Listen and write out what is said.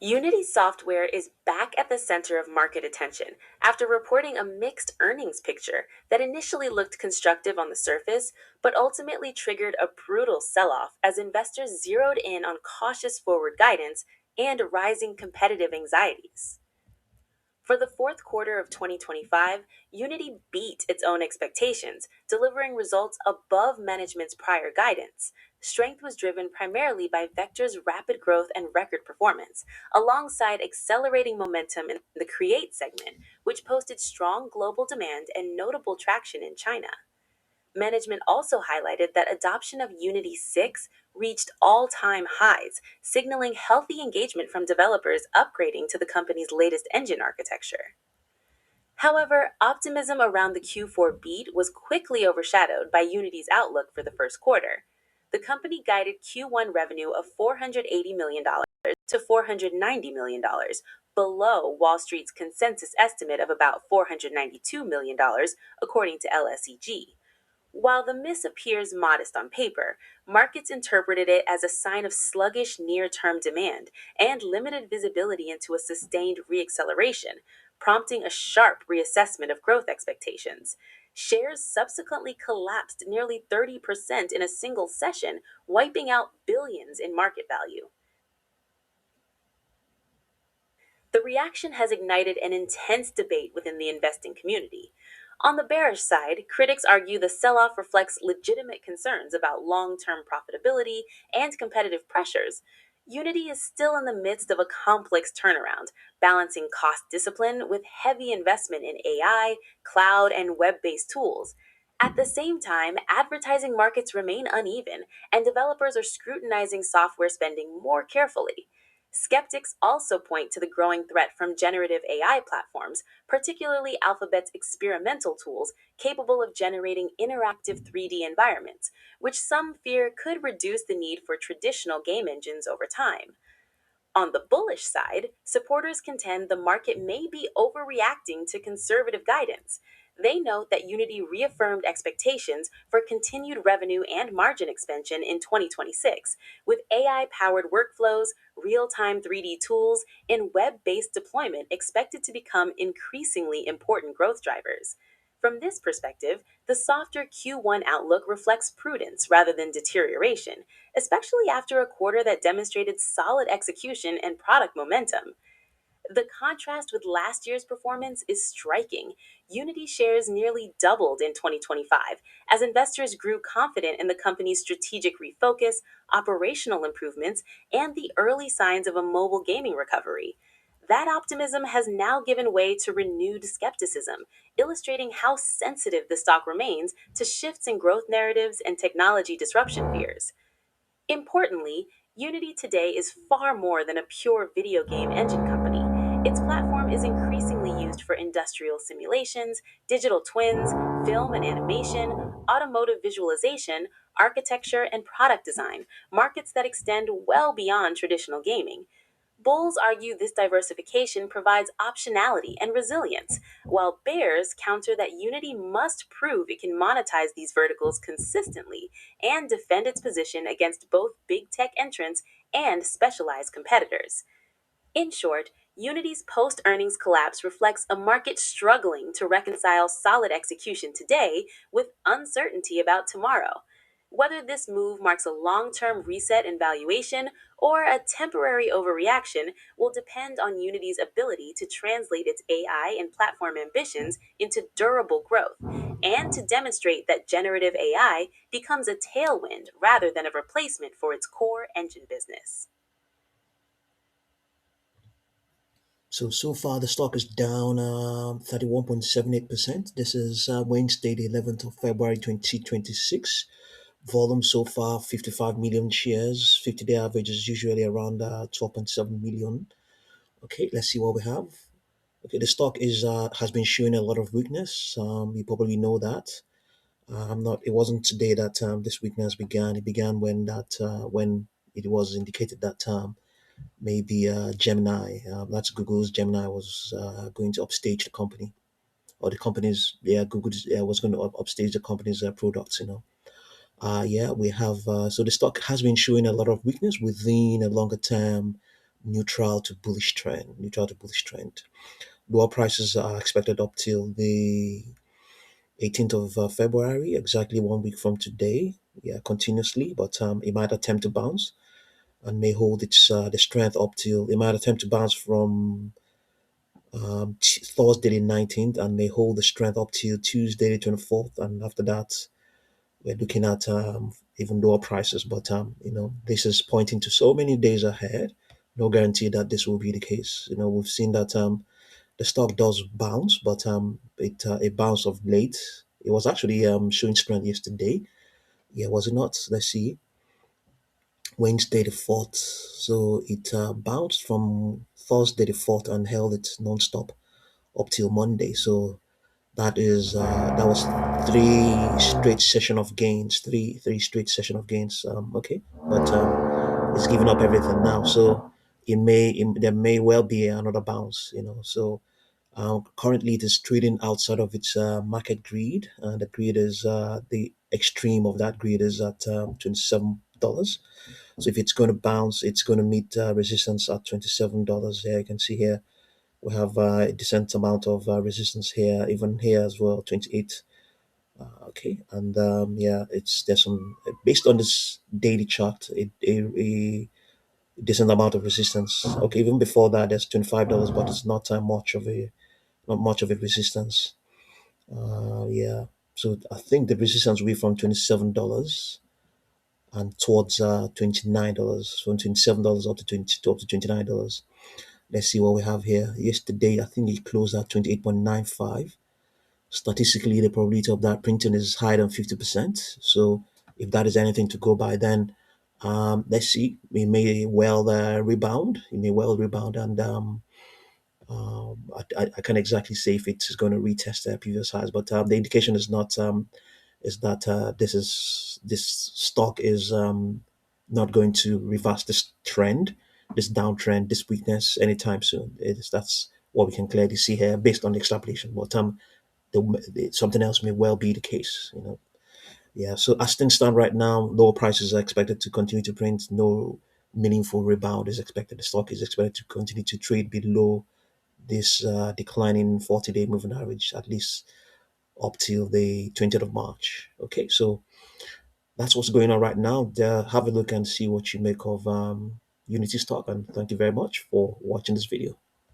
Unity Software is back at the center of market attention after reporting a mixed earnings picture that initially looked constructive on the surface, but ultimately triggered a brutal sell off as investors zeroed in on cautious forward guidance and rising competitive anxieties. For the fourth quarter of 2025, Unity beat its own expectations, delivering results above management's prior guidance. Strength was driven primarily by Vector's rapid growth and record performance, alongside accelerating momentum in the Create segment, which posted strong global demand and notable traction in China. Management also highlighted that adoption of Unity 6 reached all time highs, signaling healthy engagement from developers upgrading to the company's latest engine architecture. However, optimism around the Q4 beat was quickly overshadowed by Unity's outlook for the first quarter. The company guided Q1 revenue of $480 million to $490 million, below Wall Street's consensus estimate of about $492 million, according to LSEG. While the miss appears modest on paper, markets interpreted it as a sign of sluggish near term demand and limited visibility into a sustained reacceleration, prompting a sharp reassessment of growth expectations. Shares subsequently collapsed nearly 30% in a single session, wiping out billions in market value. The reaction has ignited an intense debate within the investing community. On the bearish side, critics argue the sell off reflects legitimate concerns about long term profitability and competitive pressures. Unity is still in the midst of a complex turnaround, balancing cost discipline with heavy investment in AI, cloud, and web based tools. At the same time, advertising markets remain uneven, and developers are scrutinizing software spending more carefully. Skeptics also point to the growing threat from generative AI platforms, particularly Alphabet's experimental tools capable of generating interactive 3D environments, which some fear could reduce the need for traditional game engines over time. On the bullish side, supporters contend the market may be overreacting to conservative guidance. They note that Unity reaffirmed expectations for continued revenue and margin expansion in 2026, with AI powered workflows, real time 3D tools, and web based deployment expected to become increasingly important growth drivers. From this perspective, the softer Q1 outlook reflects prudence rather than deterioration, especially after a quarter that demonstrated solid execution and product momentum. The contrast with last year's performance is striking. Unity shares nearly doubled in 2025 as investors grew confident in the company's strategic refocus, operational improvements, and the early signs of a mobile gaming recovery. That optimism has now given way to renewed skepticism, illustrating how sensitive the stock remains to shifts in growth narratives and technology disruption fears. Importantly, Unity today is far more than a pure video game engine company. Its platform is increasingly used for industrial simulations, digital twins, film and animation, automotive visualization, architecture, and product design, markets that extend well beyond traditional gaming. Bulls argue this diversification provides optionality and resilience, while bears counter that Unity must prove it can monetize these verticals consistently and defend its position against both big tech entrants and specialized competitors. In short, Unity's post earnings collapse reflects a market struggling to reconcile solid execution today with uncertainty about tomorrow. Whether this move marks a long term reset in valuation or a temporary overreaction will depend on Unity's ability to translate its AI and platform ambitions into durable growth and to demonstrate that generative AI becomes a tailwind rather than a replacement for its core engine business. So far the stock is down 31.78%. This is Wednesday, the 11th of February 2026. Volume so far 55 million shares. 50-day average is usually around 12.7 million. Okay, let's see what we have. Okay, the stock is has been showing a lot of weakness. You probably know that. Not. It wasn't today that this weakness began. It began when it was indicated that maybe Gemini, that's Google's Gemini, was going to upstage the company, or the company's, yeah, Google was going to upstage the company's products. Yeah, we have. So the stock has been showing a lot of weakness within a longer term neutral to bullish trend. Neutral to bullish trend. Lower prices are expected up till the 18th of February, exactly 1 week from today. Yeah, continuously, but it might attempt to bounce and may hold its the strength up till it might attempt to bounce from Thursday the 19th and may hold the strength up till Tuesday the 24th, and after that we're looking at even lower prices. But this is pointing to so many days ahead. No guarantee that this will be the case. We've seen that the stock does bounce, but it bounced of late. It was actually showing strength yesterday. Yeah, was it not? Let's see. Wednesday the 4th. So it bounced from Thursday the 4th and held it non-stop up till Monday. So that was three straight session of gains, three straight session of gains. Okay, but it's giving up everything now. So there may well be another bounce. So currently it is trading outside of its market grid, and the grid is the extreme of that grid is at $27. So if it's going to bounce, it's going to meet resistance at $27. Here you can see here we have a decent amount of resistance here, even here as well, 28. Okay, and yeah, there's some based on this daily chart, a decent amount of resistance. Okay, even before that, there's $25, but it's not much of a resistance. Yeah, so I think the resistance will be from $27 and towards $29, from $27 up to $29. Let's see what we have here. Yesterday, I think it closed at 28.95. Statistically, the probability of that printing is higher than 50%. So if that is anything to go by, then let's see. It may well rebound. It may well rebound, and I can't exactly say if it's going to retest their previous highs, but the indication is not is that this stock is not going to reverse this trend, this downtrend, this weakness anytime soon. That's what we can clearly see here based on the extrapolation. But something else may well be the case. Yeah. So as things stand right now, lower prices are expected to continue to print. No meaningful rebound is expected. The stock is expected to continue to trade below this declining 40-day moving average at least up till the 20th of March. Okay, so that's what's going on right now. Have a look and see what you make of Unity stock. And thank you very much for watching this video.